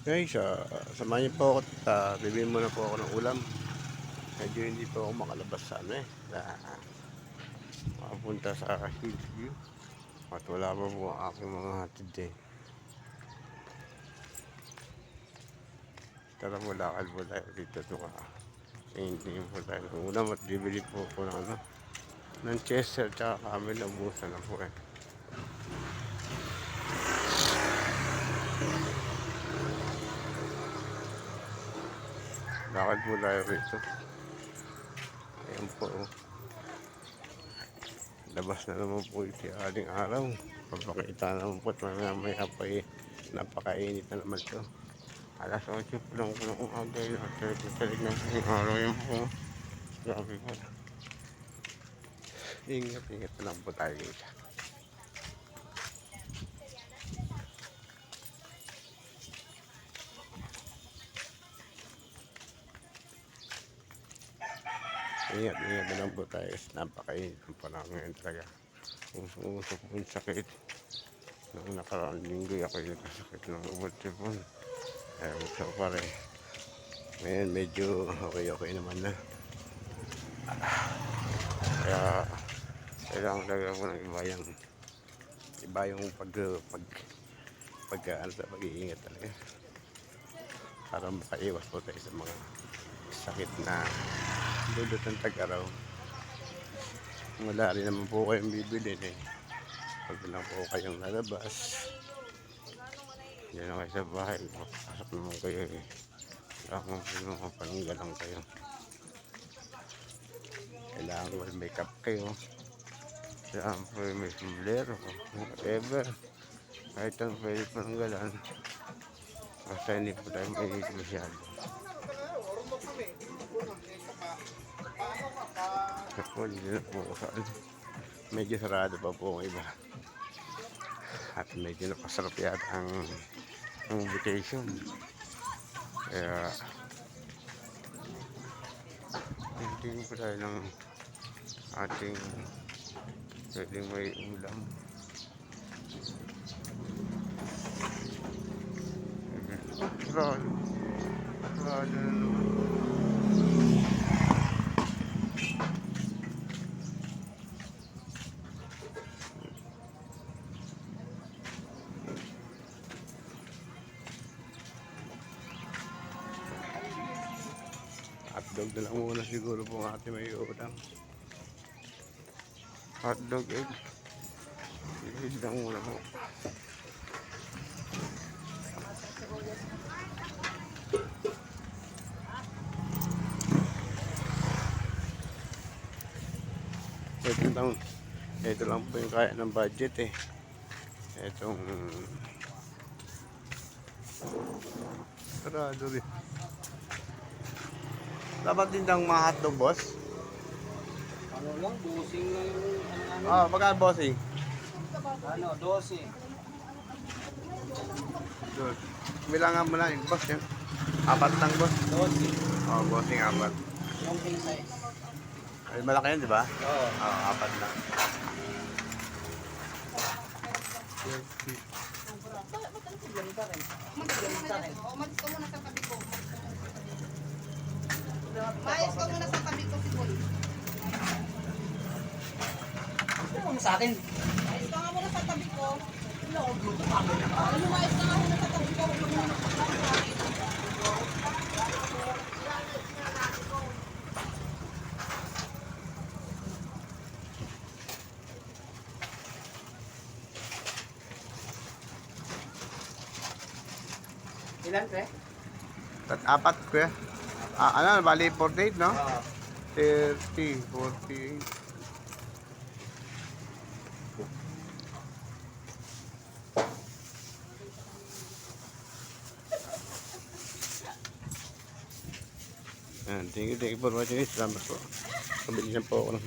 Guys, samahan niyo po ako at bibili muna po ako ng ulam. Medyo hindi po ako makalabas sa makapunta sa Hillview. At wala pa po ang aking mga hatid eh. Tara mo, lakad po tayo dito. Hindi po tayo ng ulam at bibili po ako ng Chester tsaka kami. Naubusan na po eh. Lakad po tayo rito. Ayan po. Labas na naman po ito aling araw. Papakita naman po at mamaya pa eh. Napakainit na naman ito. Alas 8 po lang po ng umaga yun. At talig na po yung araw yun po. Grabe po. Ingat na lang po tayo dito. Ingat na lang po tayo. Napakainit ang panahon ngayon talaga. Uso po yung sakit. Noong nakaraang linggo ako yung nagkasakit ng ubod-tipon. So pa rin. Ngayon medyo okay naman na. Kaya kailangan talaga po ng iba yung pag-iingat talaga. Para makaiwas po tayo sa mga sakit na dulot ng tag-araw. Wala rin naman po kayong bibilin eh. Pag lang po kayong lalabas, yan na kayo sa bahay, mapasok naman kayo eh. Kailangan po naman pananggalang kayo. Kailangan po may makeup kayo. Kailangan po may sombrero, whatever. Kahit ang pwede pananggalan, basta hindi po tayo mainit masyado. Ako, hindi na po saan. Medyo sarado pa po ang iba. At medyo napasarap yata ang vacation. Kaya tingin po tayo ng ating pwedeng may ulam. Sarado na naman. Hotdog na lang muna siguro po ang ating may ulam. Hotdog egg. Egg lang muna po. Ito lang po yung kaya ng budget eh. Itong sarado rin. Dapat din ng mga hotdog, boss? Ano lang, bossing lang yung Magkano bossing? ano, 12. Good. Bilangan mo lang yung boss yan. Apat lang, boss. 12. Bossing apat. Yung king size. Ay, malaki yun, di ba? Oo. Apat lang. Umalis ka muna sa tabi ko. Mayos ka muna sa tabi ko si Boy. Ano mo sa akin? Mayos ka nga muna sa tabi ko. Mayos ka nga muna sa tabi ko. Ilan, pre? Apat, kuya. Bali 48, no? Oo. 30, 48. Thank you for watching. Salamat po. Pabili na po ako ng